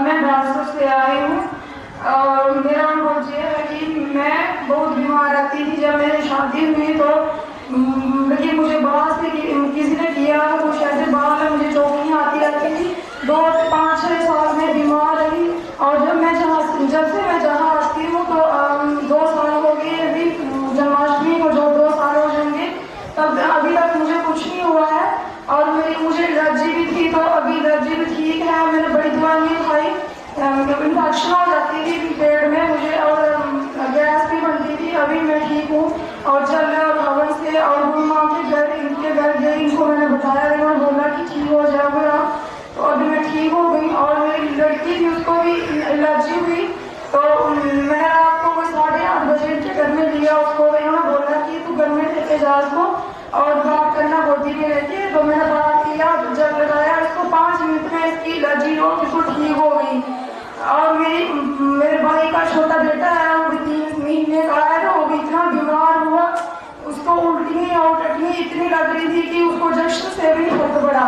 मैं भारत से आई हूँ और मेरा अनुभव ये है कि मैं बहुत बीमार रहती थी। जब मेरी शादी हुई तो लेकिन मुझे बाहर से किसी ने किया तो शायद बाहर में मुझे चौकियाँ आती रहती थी। 2-5-6 साल में बीमार रही और जब से मैं जहाँ आती हूँ तो 2 साल हो गए। अभी जन्माष्टमी को जो 2 साल हो जाएंगे तब अभी तक मुझे कुछ नहीं हुआ है। और मुझे एलर्जी भी थी तो अभी एलर्जी भी ठीक है। मैंने बड़ी दवाइयाँ खाई, इन्फेक्शन हो जाती थी पेट में मुझे और गैस भी बनती थी। अभी मैं ठीक हूँ और जल और हवन से और माँ के घर इनके घर गई, इनको मैंने बताया, इन्होंने बोला कि ठीक हो जाओगे तो अभी मैं ठीक हो गई। और मेरी लड़की थी उसको भी एलर्जी हुई तो मैंने आपको 8:30 बजे के घर में लिया उसको। इन्होंने बोला कि तू घर में लेके जा उसको और बात करना गोदी में लेके। तो मैंने बात किया, जब लगाया इसको 5 मिनट में इसकी एलर्जी हो बिल्कुल ठीक हो गई। और मेरे भाई का छोटा बेटा है वो भी 3 महीने का है तो वो भी इतना बीमार हुआ, उसको उल्टी और टटनी इतनी लग रही थी कि उसको जश्न से भी फर्क पड़ा।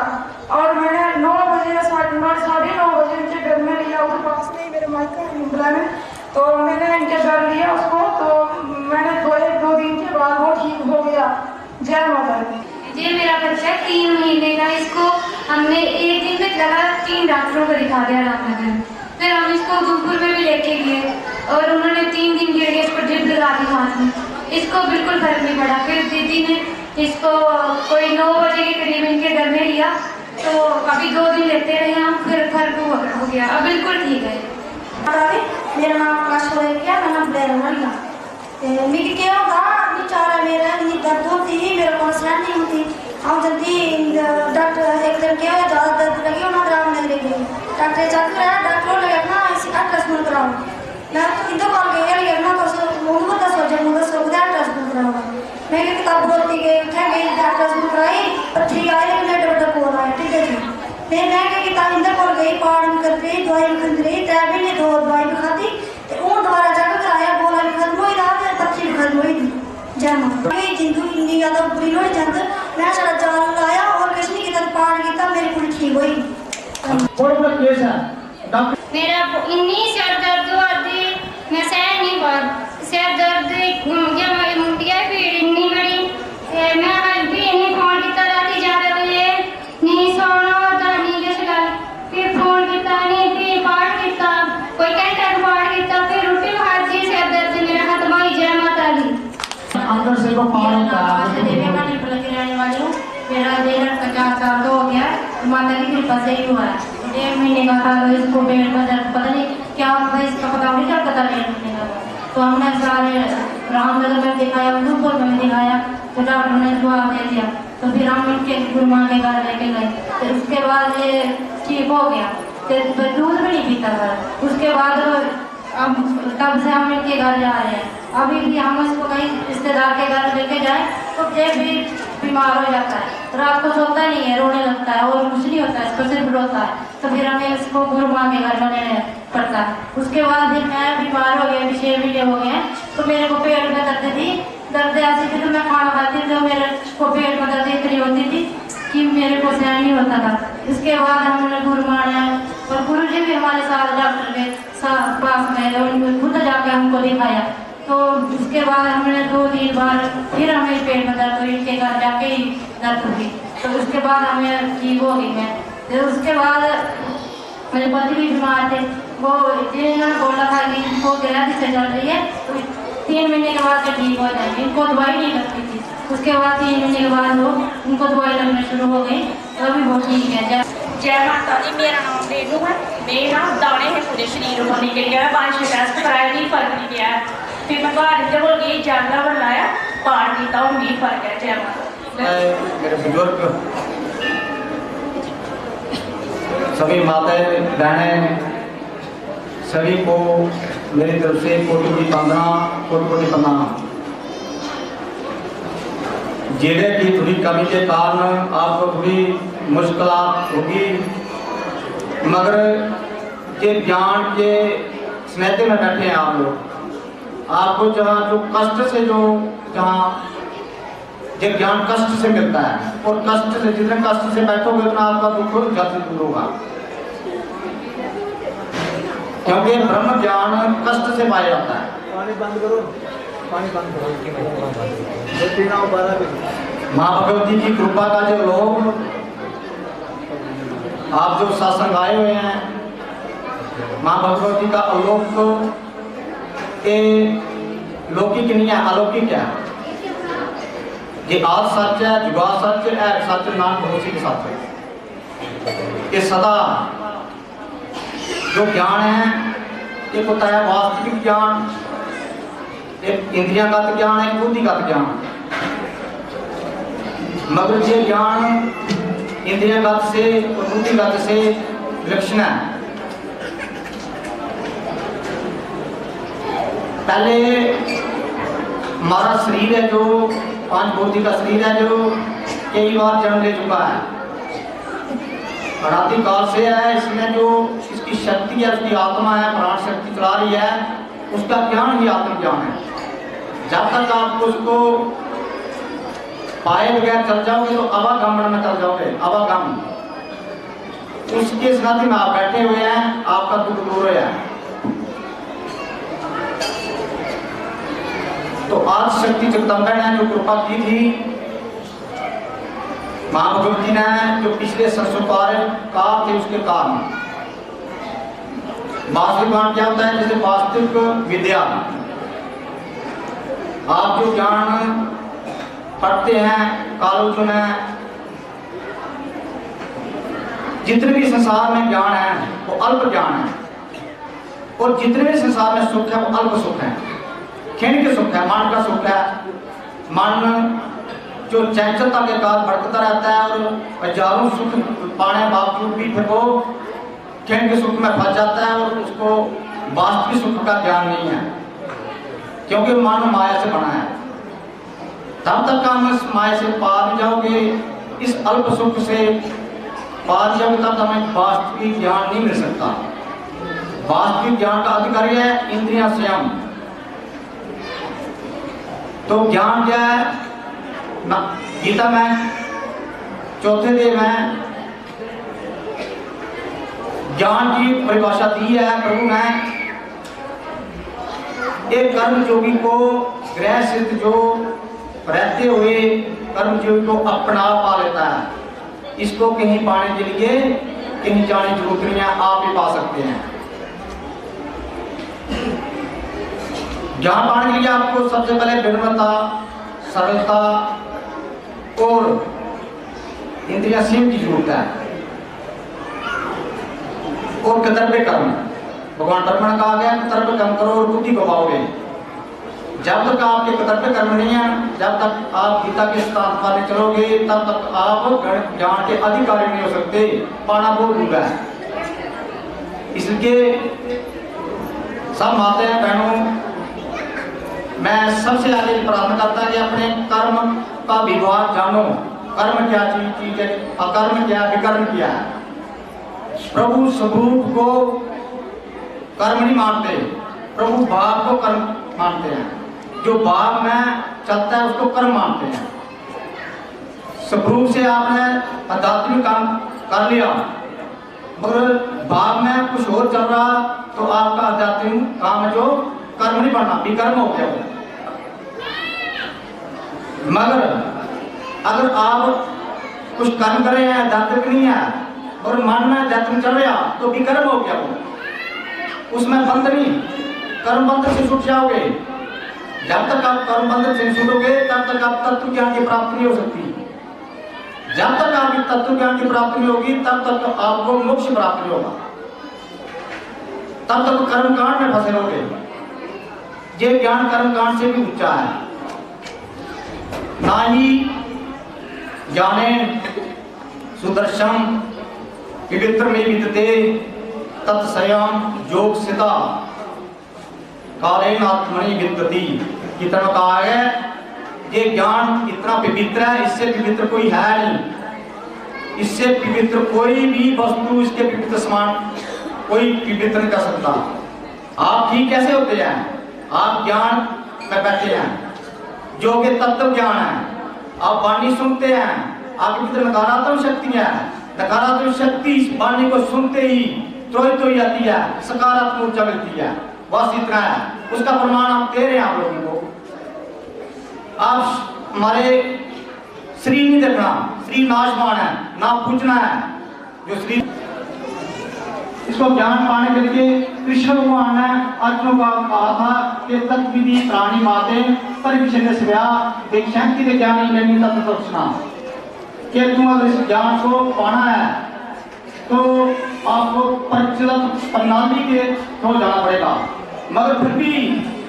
और मैंने 9 बजे 9:30 बजे इनके घर में लिया, उसके पास में मेरे मायका मुंबला में, तो मैंने इनके घर लिया उसको। तो मैंने 2 दिन के बाद वो ठीक हो गया। जय माता दी। ये मेरा बच्चा 3 महीने का, इसको हमने एक दिन में लगा 3 डॉक्टरों को दिखा दिया रामनगर में। फिर हम इसको धूपपुर में भी लेके गए और उन्होंने 3 दिन के लिए इस पर जिद लगा दी हाथ में। इसको बिल्कुल फर्क नहीं पड़ा। फिर दीदी ने इसको कोई 9 बजे के करीब इनके घर में लिया, तो अभी 2 दिन लेते रहे हम, फिर फर्क हो गया, अब बिल्कुल ठीक है। मेरा नाम आकाश क्या मैं नाम ब्लैर वाली मिगी क्या होगा बेचारा मेरा इतनी दर्द होती ही मेरे को सहन नहीं होती। हम जल्दी डॉक्टर एक दिन क्या ज़्यादा दर्द लगी उन्होंने आराम नहीं लगी डॉक्टर चल रहा है डॉक्टर लगे अपना अल्ट्रासाउंड कराओ। मैं तो किधर कॉल गई लगे अपना तो मुझे तो सोचा मुझे सोचा अल्ट्रासाउंड कराओ। मैं कि किताब बोलती गई उठा गई अल्ट्रासाउंड कराई पर ठीक आए लेकिन मेरे डॉक्टर कॉल आया ठीक है जी। फिर मैं कि किताब इंदर कॉल गई पार कर रही दवाई भी खरीद रही 3 महीने 2 दवाई भी खाती तो वो दोबारा जाकर कराया बोला भी खत्म हुई रात पत्थरी भी खत्म हुई थी जय जिंदगी इतनी ज़्यादा बुरी हो जंद मैं सारा जाल लाया और किसी की तरफ पार किया मेरी पूरी ठीक हुई। केस है मेरा इतनी सर दर्द हुआ थी मैं सह नहीं पा सर दर्द मुंडिया भीड़ इतनी बड़ी मैं भी नहीं फोन किया राती 11 बजे नहीं सोना होता नहीं किस गल फिर फोन किया नहीं फिर पाठ किया कोई घंटा पाठ किया फिर रोटी खाती सर दर्द मेरा खत्म हो जय माता दी। अंदर से को पार होता है देवी का निपल के रहने वाली हूँ। मेरा 50 साल हो गया माता की कृपा से ही हुआ है। 1.5 महीने का था इसको पेट में दर्द पता नहीं क्या होता इसका पता नहीं चल पता 1.5 महीने का तो हमने सारे रामनगर में दिखाया उधमपुर में दिखाया तो डॉक्टर ने जवाब दे दिया तो फिर हम इनके गुरु माँ के घर लेके गए तो उसके बाद ये ठीक हो गया तो दूध भी नहीं पीता था। उसके बाद अब तब से हम इनके घर जा रहे हैं। अभी भी हम इसको कहीं रिश्तेदार के घर लेके जाए तो जब भी बीमार हो जाता है रात को सोता नहीं है रोने लगता है और कुछ नहीं होता है इसको सिर्फ रोता है तो फिर हमें इसको गुरु माँ के घर जाने पड़ता है। उसके बाद फिर मैं बीमार हो गया 6 महीने हो गए तो मेरे को पेट में दर्द ऐसी थी तो मैं खाना खाती थी तो मेरे को पेट में दर्द इतनी होती थी कि मेरे को सहन नहीं होता था। इसके बाद हमने गुरु माना और गुरु जी भी हमारे साथ डॉक्टर के पास में खुद जाके हमको दिखाया तो उसके बाद हमने 2-3 बार फिर हमें पेट में दर्द हुई इनके घर जाके ही दर्द हुई तो उसके बाद हमें ठीक हो गई मैं। तो उसके बाद मेरे पति भी बीमार थे वो इन्होंने बोला था कि इनको गैस से चल रही है तो 3 महीने के बाद ठीक हो जाएगी। इनको दवाई नहीं लगती थी उसके बाद 3 महीने के बाद वो उनको दवाई लगना शुरू हो गई तो अभी वो ठीक है। जय माता दी। मेरा नाम रेनू है। मेरा दाने हैं पूरे शरीर को निकल गया 5 टेस्ट कराए नहीं फर्क नहीं गया फिर मैं घर जब गई जानना बनाया पाठ किया और नहीं फर्क है। जय माता। मेरे बुजुर्ग सभी माताएं बहनें सभी को मेरी तरफ से कोटि वंदना कोटि प्रणाम। जेड़े की थोड़ी कमी के कारण आपको थोड़ी मुश्किल होगी मगर ये ज्ञान के स्नेह में बैठे हैं आप लोग आपको जहाँ जो कष्ट से जहाँ ये ज्ञान कष्ट से मिलता है और कष्ट से जितने कष्ट से बैठोगे उतना आपका दुख जल्दी दूर होगा क्योंकि ब्रह्म ज्ञान कष्ट से पाया जाता है। पानी बंद करो माँ भगवती की कृपा का जो लोग आप जो सत्संग आए हुए हैं माँ भगवती का अलोक के लौकिक नहीं है अलौकिक है। ये आज सच है जुगा सच है सच नाम भरोसे के सच है। ये सदा जो ज्ञान है ये होता है वास्तविक ज्ञान एक इंद्रियागत ज्ञान है बुद्धिगत ज्ञान मगर ये ज्ञान इंद्रियागत से और बुद्धिगत से विलक्षण है। पहले हमारा शरीर है जो 5 भौतिक का शरीर है जो कई बार जन्म ले चुका है अनादि काल से है। इसमें जो इसकी शक्ति है उसकी आत्मा है प्राण शक्ति चला रही है उसका ज्ञान ही आत्मज्ञान है। जब तक आप उसको पाए बगैर चल जाओगे तो अवागमन में चल जाओगे अवागम उसके साथ में आप बैठे हुए हैं आपका दुख दूर है। तो आज शक्ति जगदम्बा ने जो कृपा की थी माँ भगवती ने जो पिछले संस्कार काल थे उसके कारण वास्तविक ज्ञान क्या होता है जैसे वास्तविक विद्या आप जो ज्ञान पढ़ते हैं कॉलेजों में, जितने भी संसार में ज्ञान है वो अल्प ज्ञान है, और जितने भी संसार में सुख है वो अल्प सुख है, क्षण के सुख है, मन का सुख है। मन जो चंचलता के कारण भटकता रहता है और हजारों सुख पाने बावजूद भी फिर वो क्षण के सुख में फंस जाता है और उसको वास्तविक सुख का ज्ञान नहीं है, क्योंकि मन माया से बना है। तब तक हम इस माया से पार जाओगे, इस अल्प सुख से पार जाओगे, तब हमें वास्तविक ज्ञान नहीं मिल सकता। वास्तविक ज्ञान का अधिकारी है इंद्रियां स्वयं। तो ज्ञान क्या है? गीता में चौथे अध्याय में ज्ञान की परिभाषा दी है प्रभु ने। एक कर्म योगी को ग्रह सिद्ध जो रहते हुए कर्म योगी को अपना पा लेता है। इसको कहीं पाने के लिए कहीं जाने की जरूरत नहीं है, आप ही पा सकते हैं। ज्ञान पाने के लिए आपको सबसे पहले विनम्रता, सरलता और इंद्रिया संयम की जरूरत है, और कर्तव्य कर्म। भगवान ब्रह्मण कहा गया कर्तव्य कर्म करो और बुद्धि को पाओगे। जब तक आपके कर्तव्य कर्म नहीं है, जब तक आप गीता के सिद्धांत पर चलोगे, तब तक आप ज्ञान के अधिकारी नहीं हो सकते। पाना बहुत दूर है। इसलिए सब माताएं हैं, बहनों, मैं सबसे आगे प्रार्थना करता कि अपने कर्म का विभाग जानो। कर्म क्या चीज है, अकर्म क्या, विकर्म क्या है। प्रभु स्वरूप को कर्म नहीं मानते, प्रभु भाव को कर्म मानते हैं। जो भाव में चलता है उसको कर्म मानते हैं। स्वरूप से आपने आध्यात्मिक काम कर लिया, मगर भाव में कुछ और चल रहा, तो आपका आध्यात्मिक काम जो कर्म नहीं बनना, विकर्म हो गया। मगर अगर आप कुछ कर्म कर रहे हैं, आध्यात्मिक नहीं है, और मन में आध्यात्मिक चल रहा, तो विकर्म हो गया वो। उसमें बंध नहीं, कर्म बंधन से छूट जाओगे। जब तक आप कर्म बंधन से छूटोगे, तब तक आप तत्व ज्ञान की प्राप्ति नहीं हो सकती। जब तक आपकी तत्व ज्ञान की प्राप्ति नहीं होगी, तब तक आपको मोक्ष प्राप्त नहीं होगा। तब तक कर्म कांड में फंसे रहोगे। ये ज्ञान कर्म कांड से भी ऊंचा है। ना ही ज्ञाने सुदर्शन विवित्र में विद्यते तत्सयम योग सिता कालेन आत्मनि विद्यति। कितना कहा है, ये ज्ञान इतना पवित्र है, इससे पवित्र कोई है नहीं। इससे पवित्र कोई भी वस्तु, इसके पवित्र समान कोई पवित्र नहीं कर सकता। आप ठीक कैसे होते हैं? आप ज्ञान में बैठे हैं, जो कि तत्व ज्ञान है। आप वाणी सुनते हैं, आपके भीतर नकारात्मक शक्ति है। नकारात्मक शक्ति इस वाणी को सुनते ही त्रोहित हो जाती है, सकारात्मक ऊर्जा मिलती है। बस इतना है, उसका प्रमाण हम दे रहे हैं आप लोगों को। आप हमारे श्री नहीं देखना, श्री नाशवान है, ना पूछना है। जो श्री, इसको ज्ञान पाने के लिए कृष्ण भगवान ने अर्जुन को कहा था कि तत्विधि प्राणी माते परिविषय स्व्या दीक्षांति के ज्ञान नहीं तत्व सोचना। कि तुम अगर इस ज्ञान को पाना है तो आपको प्रचलित प्रणाली के थ्रू जाना पड़ेगा, मगर फिर भी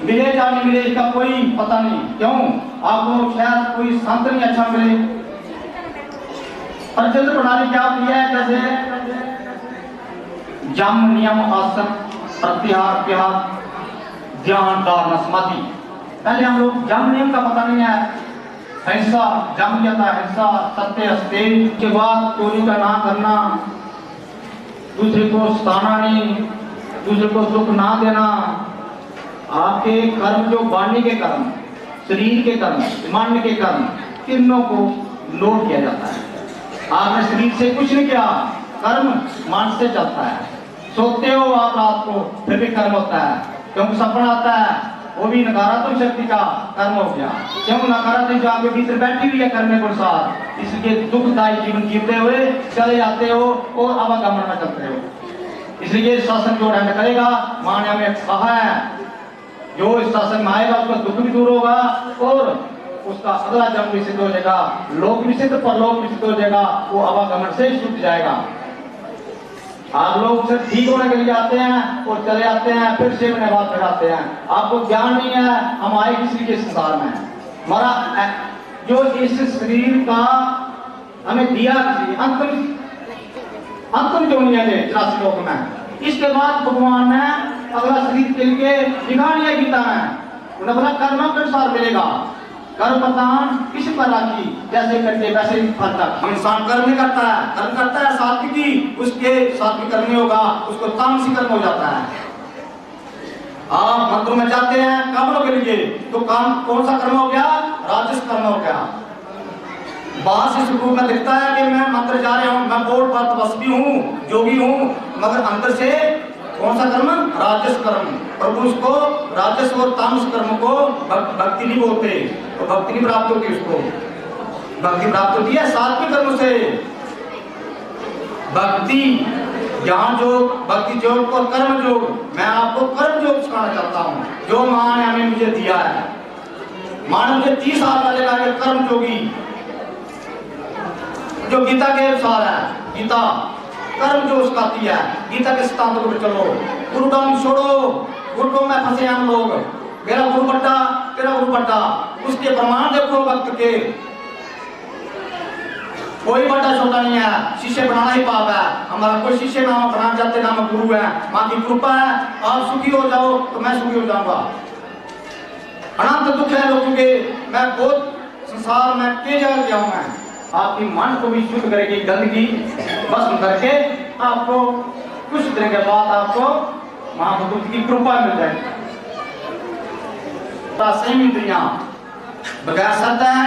मिले या नहीं मिले इसका कोई पता नहीं। क्यों? आपको शायद कोई संत नहीं अच्छा मिले। प्रचलित प्रणाली क्या होती है? जैसे जम नियम आसन प्रत्याहार प्रत्याहार ध्यान धारणा समाधि। पहले हम लोग जम नियम का पता नहीं है। हिंसा जम जाता है, हिंसा सत्य अस्ते के बाद चोरी का ना करना, दूसरे को सताना नहीं, दूसरे को दुख ना देना। आपके कर्म जो वाणी के कर्म, शरीर के कर्म, मन के कर्म, तीनों को नोट किया जाता है। आपने शरीर से कुछ नहीं किया, कर्म मन से चलता है। सोते हो आप रात को, फिर भी कर्म होता है, क्योंकि सपना आता है, वो भी नकारात्मक शक्ति का कर्म हो गया। क्यों? नकारात्मक जो आपके भीतर बैठी हुई है कर्म के अनुसार, इसलिए दुखदायी जीवन जीते हुए चले जाते हो और आवागमन में चलते हो। इसलिए शासन जो दंड करेगा, मां ने हमें कहा है जो इस सत्संग में आएगा उसका दुख भी दूर होगा और उसका अगला जन्म भी सिद्ध हो जाएगा, लोक भी सिद्ध परलोक भी सिद्ध हो जाएगा, वो आवागमन से ही छूट जाएगा। आप लोग सिर्फ ठीक होने के लिए आते हैं और चले जाते हैं, फिर 6 महीने बाद फिर आते हैं। आपको ज्ञान नहीं है हम आए किस लिए संसार में। हमारा जो इस शरीर का हमें दिया अंतिम जो नहीं है 84 लोक में, इसके बाद भगवान ने अगला शरीर के लिए निकाल लिया गीता में। उन्हें बोला कर्म के अनुसार मिलेगा, कर्म प्रदान किस पर राखी, जैसे करके वैसे ही फल तक। इंसान कर्म नहीं करता है, कर्म करता है सात्विकी, उसके सात्विक कर्म नहीं होगा, उसको तामसी कर्म हो जाता है। आप मंदिरों में जाते हैं कामों के लिए, तो काम कौन सा कर्म हो गया? राजस कर्म हो गया। बाहर से रूप में दिखता है कि मैं मंदिर जा रहा हूँ, मैं बोर्ड पर तपस्वी हूँ, जोगी हूँ, मगर अंदर से कौन सा कर्म? राजस कर्म। प्रभु उसको राजस और तामस कर्म को भक्ति नहीं बोलते, तो भक्ति नहीं प्राप्त होती उसको। भक्ति प्राप्त होती है सात्विक कर्म से। भक्ति ज्ञान योग, भक्ति योग और कर्म योग। मैं आपको कर्म योग सिखाना चाहता हूँ, जो मां ने हमें मुझे दिया है। मां ने मुझे 30 साल पहले कहा कि कर्म योगी, जो गीता के अनुसार है, गीता कर्म जो सिखाती है, गीता के सिद्धांतों पर चलो, गुरुडम छोड़ो, गुरुडम में फंसे हम लोग, मेरा गुरु बड्डा तेरा गुरु बड्डा, उसके प्रमाण देखो भक्त के, कोई बड़ा छोटा नहीं है, शिष्य बनाना ही पाप है। हमारा कोई शिष्य नाम बनाना चाहते नाम गुरु है, माँ की कृपा है, आप सुखी हो जाओ तो मैं सुखी हो जाऊंगा। अनंत दुख है लोगों के, मैं बहुत संसार में के जगह गया हूं। मैं आपकी मन को भी शुद्ध करेगी, गंदगी भस्म करके आपको कुछ दिन के बाद आपको महाभगवत की कृपा मिल जाएगी। संयम इंद्रियां बगैर सत्य है,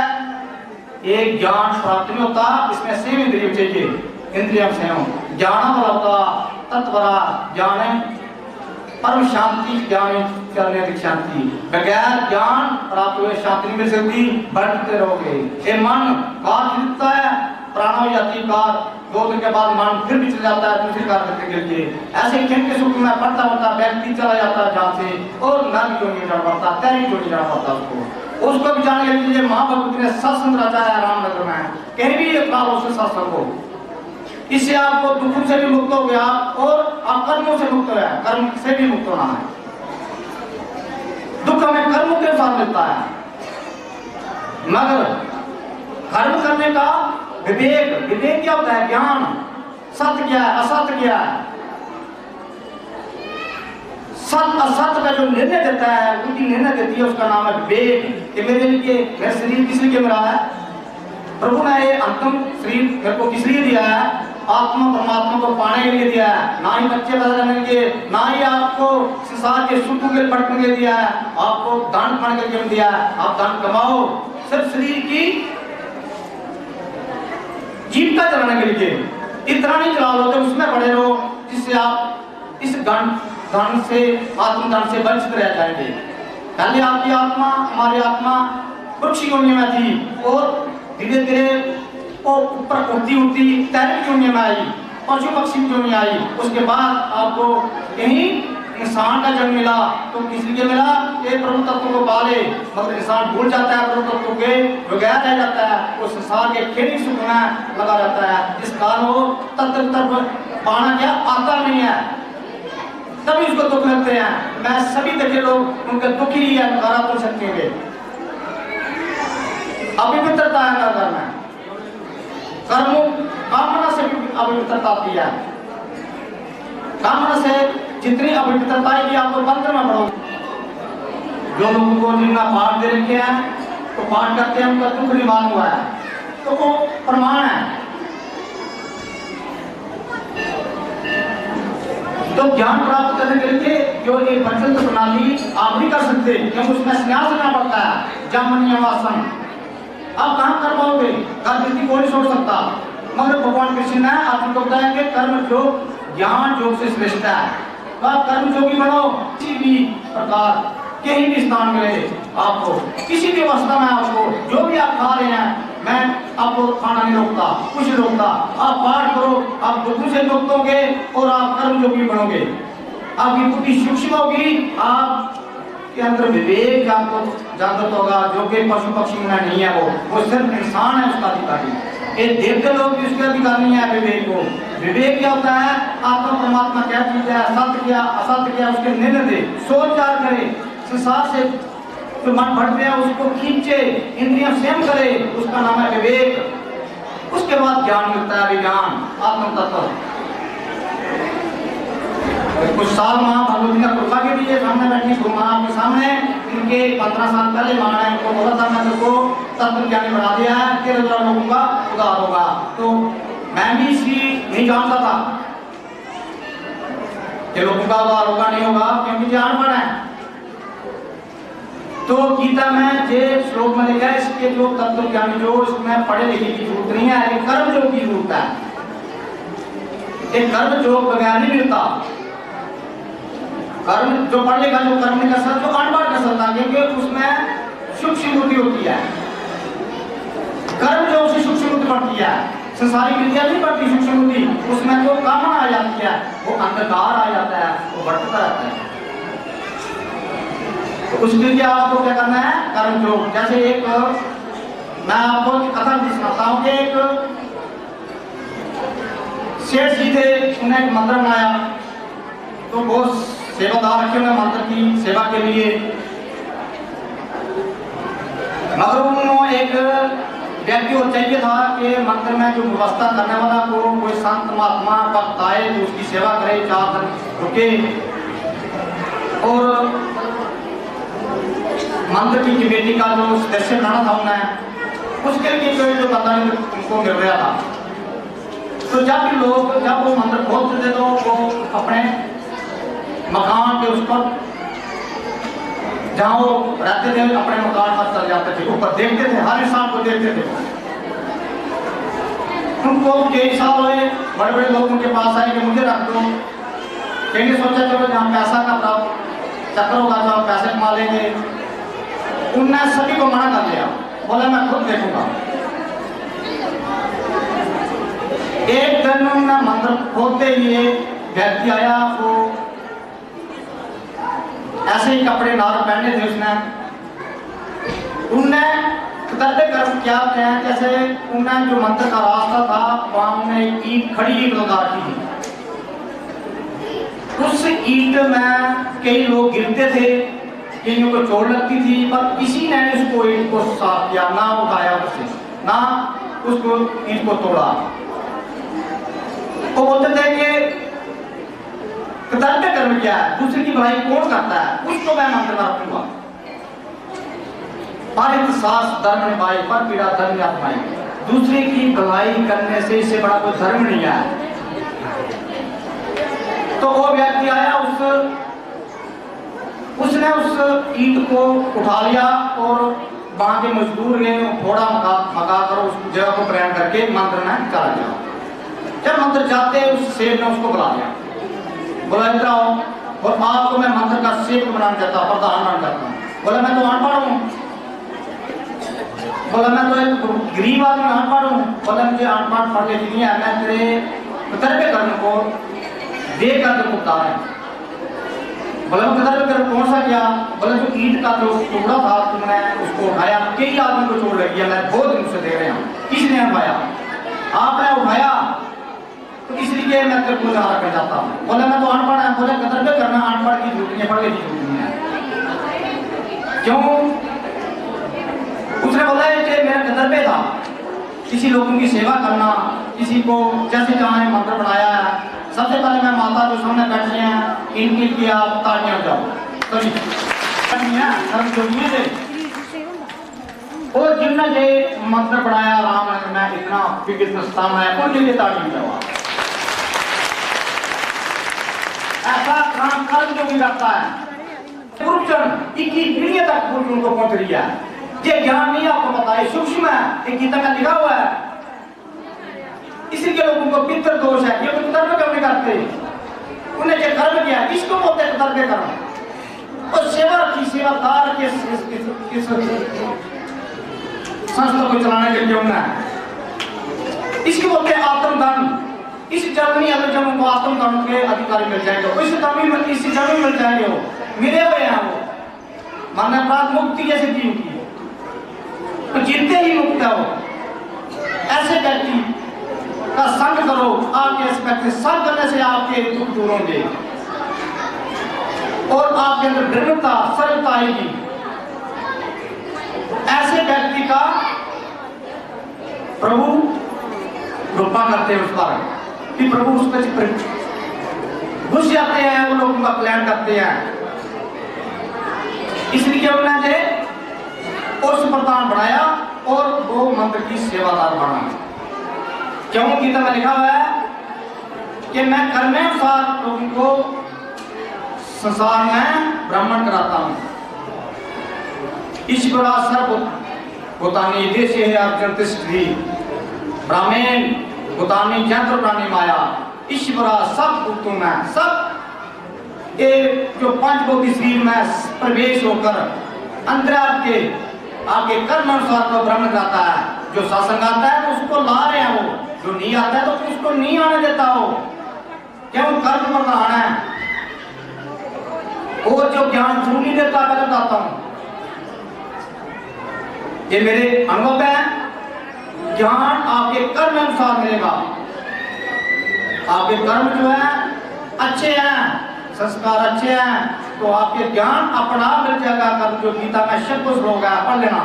एक ज्ञान प्राप्त नहीं होता, इसमें संयम इंद्रिय चाहिए। इंद्रियम संयम, ज्ञान वाला होता तत्वरा ज्ञान परम शांति, ज्ञान करने की शांति। बगैर ज्ञान प्राप्त हुए शांति नहीं मिल सकती, भटकते रहोगे। ये मन कार खरीदता है, प्राण हो जाती कार, 2 दिन के बाद मन फिर भी चल जाता है दूसरी कार करने के लिए। ऐसे खेल के सुख में पड़ता पड़ता व्यक्ति चला जाता है जहाँ से, और न भी जो नहीं जाना पड़ता, तैरी जो नहीं जाना पड़ता उसको भी जाने के लिए माँ भगवती ने सत्संग रचा है रामनगर में, कहीं भी ये प्राप्त से सत्संग हो। इससे आपको दुख से भी मुक्त हो गया और आप कर्मों से मुक्त हो गया, कर्म से भी मुक्त होना है। दुख हमें कर्मों के साथ मिलता है, मगर कर्म करने का विवेक, विवेक क्या होता है? ज्ञान, सत्य क्या है, असत्य क्या है, सत्य असत्य का जो निर्णय देता है, उनकी निर्णय देती है, उसका नाम है विवेक। कि मेरे लिए मेरा शरीर किस लिए मिला है? प्रभु ने ये अंतिम शरीर मेरे को किस लिए दिया है? आत्मा परमात्मा को पाने के लिए दिया है, ना ही बच्चे पैदा करने के लिए, ना ही आपको संसार के सुख के भटकने के लिए दिया है, आपको दान पाने के लिए दिया है। आप दान कमाओ सिर्फ शरीर की जीविका चलाने के लिए, इतना नहीं चला लो तो उसमें पड़े रहो, जिससे आप इस दान से, आत्मदान से वंचित रह जाएंगे। पहले आपकी आत्मा, हमारी आत्मा पक्षी योनि में थी और धीरे धीरे वो ऊपर उड़ती तैरती योनि में आई, पशु पक्षी योनि आई। उसके बाद आपको यही इंसान का जन्म मिला, तो किस लिए मिला? ये प्रभु तत्व को पाले, मगर इंसान भूल जाता है, प्रभु तत्व के बगैर रह जाता है, वो संसार के खेल सुख में लगा रहता है, जिस कारण वो तत्व पाना क्या आता नहीं है, तभी उसको दुख लगते हैं। मैं सभी देखे लोग उनके दुख ही है, नकारा तो सकते हैं। अभिमित्रता है घर में, कर्म कामना से भी अभिमित्रता आती है। कामना से जितनी अभिमित्रता है कि आपको मंत्र में पढ़ो, जो लोगों को जिनका पाठ दे रखे हैं तो पाठ करते हैं, उनका दुख निवारण हुआ है, तो वो प्रमाण है। तो ज्ञान प्राप्त करने के लिए जो ये पंचतंत्र प्रणाली आप नहीं कर सकते, क्योंकि उसमें संन्यास लेना पड़ता है, जामनीय वासन। आप कहाँ कर पाओगे? कर्म को नहीं छोड़ सकता, मगर भगवान कृष्ण ने आपको बताया कि कर्म योग ज्ञान योग से श्रेष्ठ है। तो आप कर्म योगी बनो, किसी भी प्रकार कहीं भी स्थान मिले आपको, किसी भी अवस्था में आपको, जो भी आप खा रहे हैं, मैं आपको खाना नहीं रोकता, कुछ नहीं रोकता। आप पाठ करो, आप दुखों से मुक्त होंगे और आप कर्म योगी बनोगे। आपकी बुद्धि सूक्ष्म होगी, आप के अंदर विवेक आपको जागृत होगा, जो कि पशु पक्षी में नहीं है। वो सिर्फ इंसान है उसका अधिकारी। ये देखते लोग भी उसके अधिकार नहीं है विवेक को। विवेक क्या होता है? आत्मा परमात्मा क्या चीज है, सत्य क्या असत्य क्या, उसके निर्णय दे, सोच विचार करे, संसार से जो मन भट गया उसको खींचे, इंद्रियां संयम करे, उसका नाम है विवेक। उसके बाद ज्ञान मिलता है, विज्ञान, आत्म तत्व। कुछ साल माँ भगवती का कृपा के लिए सामने बैठी माँ आपके सामने, इनके 15 साल पहले माँ ने उनको बोला था मैं तुमको तत्व ज्ञानी बना दिया है, तेरे द्वारा लोगों का उद्धार होगा। तो मैं भी इसकी नहीं जानता था कि लोगों का उद्धार होगा नहीं होगा, क्योंकि जो अनपढ़ है। तो गीता में जे श्लोक में लिखा है इसके जो तत्व ज्ञानी जो इसमें पढ़े लिखे की जरूरत नहीं है, एक कर्म योग की जरूरत है। एक कर्म योग बगैर नहीं मिलता। कर्म जो पढ़ लिखा जो कर्म नहीं कर सकता, जो अनपढ़ कर सकता, क्योंकि उसमें सूक्ष्म बुद्धि होती है। कर्म जो उसे सूक्ष्म बुद्धि पड़ती है, संसारिक विद्या नहीं पड़ती सूक्ष्म बुद्धि, उसमें तो कामना आ जाती है, वो अंधकार आ जाता है, वो भटकता रहता है। तो उसके लिए आपको क्या करना है? कर्म योग। जैसे एक मैं आपको कथा सुनाता हूँ कि एक सेठ जी थे, उन्हें एक मंदिर बनाया, तो बहुत सेवादार रखे हुए मंदिर की सेवा के लिए। मगर उन्होंने एक व्यक्ति को चाहिए था कि मंदिर में जो व्यवस्था करने वाला को कोई संत महात्मा भक्त आए तो उसकी सेवा करे, 4 दिन रुके, और मंदिर की कमेटी का जो सदस्य बनाना था उन्हें, उसके लिए कोई जो पता नहीं उनको मिल रहा था। तो जब वो मंदिर खोलते थे तो वो अपने मकान के उस पर जहाँ वो रहते थे अपने मकान पर चल जाते थे, ऊपर देखते थे, हर इंसान को देखते थे। उनको कई साल हुए, बड़े बड़े लोग उनके पास आए कि मुझे रख दो। कहीं सोचा चलो जहाँ पैसा का चक्कर होगा तो आप पैसे कमा लेंगे। उनने सभी को मना कर दिया, बोला मैं खुद देखूंगा। एक दिन उन्होंने मंदिर खोलते ही व्यक्ति आया, वो ऐसे ही कपड़े नार पहने थे उसने। उनने कर्म क्या हैं, जैसे उन्हें जो मंदिर का रास्ता था वहां उन्हें एक ईंट खड़ी ईंट लगा दी। उस ईंट में कई लोग गिरते थे, कईयों को चोट लगती थी, पर किसी ने उसको ईंट को साफ किया, ना उठाया उससे, ना उसको ईंट को तोड़ा। वो बोलते थे कि कर्तव्य कर्म क्या है, दूसरे की भलाई कौन करता है, उसको मैं मंत्र में रखूंगा। पारित सास धर्म निभाई, पर पीड़ा धर्म आत्माई। दूसरे की भलाई करने से इससे बड़ा कोई धर्म नहीं है। तो वो व्यक्ति आया, उसने उस ईंट को उठा लिया और वहां के मजदूर ने थोड़ा मका कर उस जगह को प्रयाण करके मंदिर में चला गया। जब मंदिर जाते उस सेठ ने उसको बुला लिया, बोला इधर आओ, और आपको मैं मंदिर का सेठ बनाना चाहता हूँ, प्रधान बनाना चाहता हूँ। बोला मैं तो अनपढ़ हूँ। बोला मैं तो एक गरीब आदमी अनपढ़ हूँ। बोला मुझे अनपढ़ पढ़ लिखी नहीं है, मैं तेरे कर्तव्य कर्म को देकर तुमको बता रहा है। बोला कर्तव्य कर्म कौन सा किया? बोला जो ईंट का जो टुकड़ा था तुमने उसको उठाया, कई आदमी को चोट लगी है, मैं बहुत दिन से देख रहे हैं, किसने उठाया? आपने उठाया, तो इसलिए मैं तेरे को जहाँ रखना चाहता हूँ। बोले मैं तो अनपढ़ है। बोले कर्तव्य करना अनपढ़ की जरूरत नहीं, पढ़ने की जरूरत नहीं है। क्यों? उसने बोला कि मेरा कर्तव्य था किसी लोगों की सेवा करना, किसी को जैसे जहाँ मंत्र बनाया है। सबसे पहले मैं माता जो सामने बैठे हैं इनके लिए आप तालियां जाओ, सभी धर्म जोगियों से और जिनने ये मंत्र पढ़ाया राम में इतना विकृत स्थान है, उनके लिए तालियां जाओ। ऐसा काम कर्म जो भी करता है, पुरुषजन 21 पीढ़ी तक पुरुषों को पहुंच रही है। ये ज्ञान नहीं आपको पता है, सूक्ष्म है, एक गीता में लिखा हुआ है। इसलिए लोगों को पितृ दोष है, ये कर्म क्यों नहीं करते? उन्हें जो कर्म किया इसको बोलते हैं कर्तव्य कर्म। और सेवा की सेवादार के संस्था को चलाने के लिए उन्हें इसको बोलते हैं आत्मदान। इस जन्म में अगर जब उनको आत्मदान के अधिकारी मिल जाएंगे, इस जन्म मिल जाएंगे, वो मिले हुए हैं वो। माने अपराध मुक्ति जैसे जीव की तो जितने ही मुक्त हो ऐसे व्यक्ति का संग करो, आपके एक्सपेक्ट संग करने से आपके दुख दूर होंगे और आपके अंदर दृढ़ता सरलता आएगी। ऐसे व्यक्ति का प्रभु कृपा करते हैं उस पर कि प्रभु उस पर घुस जाते हैं, उन लोगों का प्लान करते हैं। इसलिए उन्होंने उस प्रधान बनाया और वो मंदिर की सेवादार बना। क्यों गीता में लिखा हुआ है कि मैं कर्मानुसार लोगों को संसार में ब्राह्मण कराता हूं। ईश्वरा सर्वभूतानि देशे अर्जुन तिष्ठति ब्राह्मण भूतानि यंत्र प्राणी माया। ईश्वरा सब भूतों में सब ये जो पंचभौतिक शरीर में प्रवेश होकर अंदर आपके कर्म अनुसार को ब्राह्मण कराता है। जो सत्संग आता है तो उसको ला रहे हैं, वो जो नहीं आता है तो उसको नहीं आने देता हो। क्यों? कर्म प्रधान है वो, जो ज्ञान छू नहीं देता। मैं बताता हूं, ये मेरे अनुभव है। ज्ञान आपके कर्म अनुसार मिलेगा। आपके कर्म जो है अच्छे हैं, संस्कार अच्छे हैं तो आपके ज्ञान अपना मिल जाएगा। कर्म जो गीता में शब्द श्लोक है पढ़ लेना,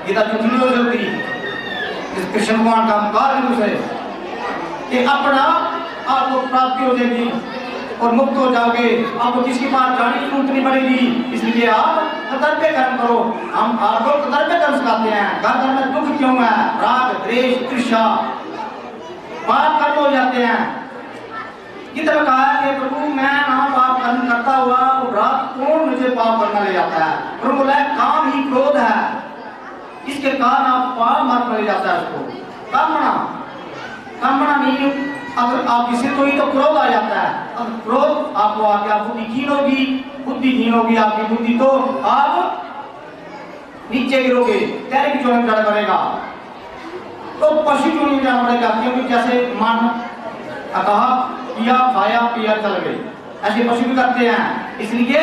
गीता झूठी हो सकती। इस कृष्ण भगवान का मुकार है उसे कि अपना आपको प्राप्ति हो जाएगी और मुक्त हो जाओगे। आपको किसी पास जाने की जरूरत नहीं पड़ेगी। इसलिए आप कर्तव्य कर्म करो। हम आपको कर्तव्य कर्म सिखाते हैं। घर में दुख क्यों है? राग द्वेष ईर्ष्या पाप कर्म हो जाते हैं। की तरह कहा है कि प्रभु मैं ना पाप कर्म करता हुआ रात कौन मुझे पाप करना ले जाता है? प्रभु बोला काम ही क्रोध है, इसके कारण आप पाप मार्ग में ले जाता है। उसको कामना नहीं, अगर आप किसी को ही तो क्रोध आ जाता है। अब क्रोध आपको आके आप बुद्धिहीन होगी आपकी बुद्धि, तो आप नीचे गिरोगे, तेरे की चोरी में चढ़ पड़ेगा तो पशु चोरी में जाना पड़ेगा। क्योंकि जैसे मन कहा किया खाया पिया चल गए, ऐसे पशु भी करते हैं। इसलिए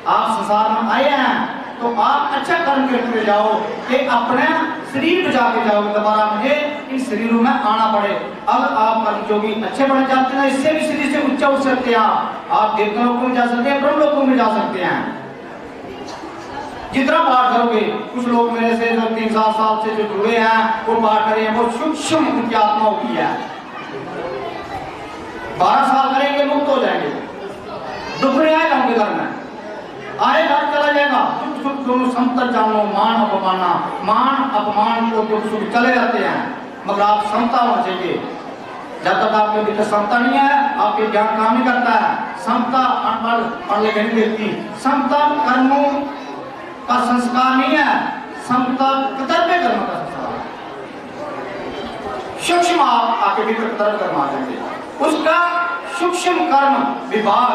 आप संसार में आए हैं तो आप अच्छा कर्म करते जाओ कि अपने शरीर में जाके जाओगे। दोबारा मुझे इन शरीरों में आना पड़े। अब आप कर्म जोगी अच्छे बन जाते हैं, इससे भी शरीर से ऊंचा उठ सकते हैं। आप देवता लोकों में जा सकते हैं, ब्रह्म लोकों में जा सकते हैं जितना पाठ करोगे। कुछ लोग मेरे से जो 3-7 साल से जो जुड़े हैं वो पाठ करें, वो सूक्ष्म उनकी आत्मा होती है। 12 साल करेंगे मुक्त हो जाएंगे, दुख नहीं आएगा उनके घर में, आएगा चला जाएगा। दुख सुख दोनों समता जानो, मान अपमान को दुख सुख चले जाते हैं। मगर आप समता होना चाहिए। जब तक आपके भीतर समता नहीं है आपके ज्ञान काम नहीं करता है। समता अनपढ़ पढ़ लिखे नहीं देती। समता कर्मों का संस्कार नहीं है, समता कर्तव्य कर्म का संस्कार है। सूक्ष्म आप आपके भीतर कर्तव्य कर्म आ जाएंगे, उसका सूक्ष्म कर्म विभाग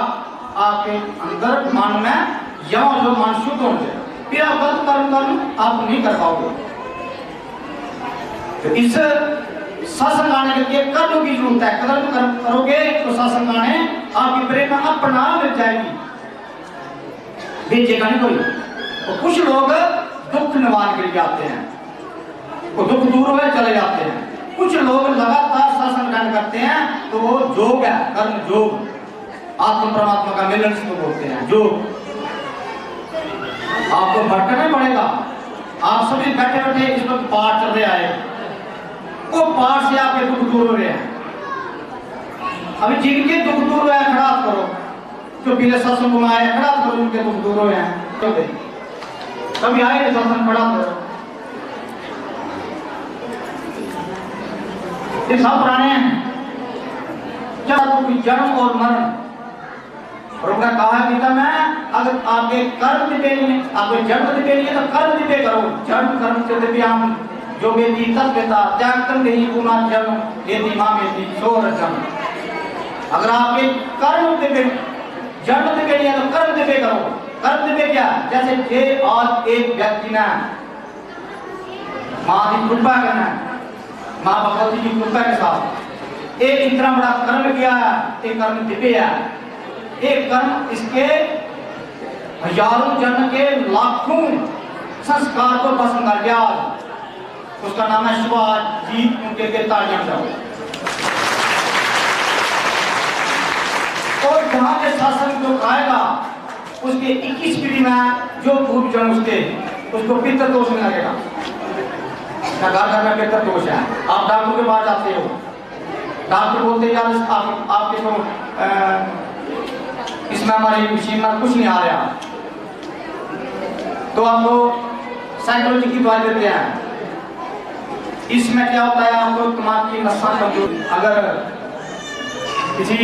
आपके अंदर मन में जो मन शुद्ध हो जाए, फिर आप गलत कर्म आप नहीं कर पाओगे। तो इस सत्संग आने के लिए कर्म की जरूरत है। कर्म करोगे तो सत्संग आने आपकी प्रेरणा अपना मिल जाएगी, भेजेगा नहीं कोई। तो कुछ लोग दुख निवारण के लिए आते हैं, वो दुख दूर हुए चले जाते हैं। कुछ लोग लगातार सत्संग करते हैं तो वो योग है, कर्म योग, आत्म परमात्मा का मिलन इसको बोलते हैं योग। आपको भटकना पड़ेगा। आप सभी बैठे बैठे इस वक्त पाठ चल रहे आए, वो पाठ से आपके दुख दूर हो रहे हैं। अभी जिनके दुख दूर हुए हैं खड़ा करो, जो पीले सत्संग में आए खड़ा करो, उनके दुख दूर हुए हैं। कभी आए सत्संग खड़ा करो, ये सब पुराने हैं। जन्म और मरण प्रभु ने कहा है गीता में, अगर आपके कर्म दिव्य नहीं, आपके जन्म दिव्य नहीं है तो कर्म दिव्य करो। जन्म कर्म से दिव्याम जो बेटी तत्वेता त्यागतम नहीं गुना जन्म यदि मां बेटी सोर जन्म। अगर आपके कर्म दिव्य जन्म दिव्य नहीं है तो कर्म दिव्य करो। कर्म दिव्य क्या? जैसे जे आज एक व्यक्ति ने मां की कृपा करना, मां भगवती की कृपा के साथ एक इतना बड़ा कर्म किया, एक कर्म दिव्य है। एक कर्म इसके हजारों जन के लाखों संस्कार को पसंद कर गया। उसका नाम है शिवाजीत, उनके लिए तालियां बजाओ। और जहां के शासन जो खाएगा उसके 21 पीढ़ी में जो पूर्व जन्म उसको पितृदोष में लगेगा। घर में पितृदोष है। आप डॉक्टर के पास जाते हो, डॉक्टर बोलते हैं यार आपके को इसमें हमारी मशीन में कुछ नहीं आ रहा, तो आपको साइकोलॉजी की दवाई देते हैं। इसमें क्या होता है, आपको दिमाग की नसा कमजोर, अगर किसी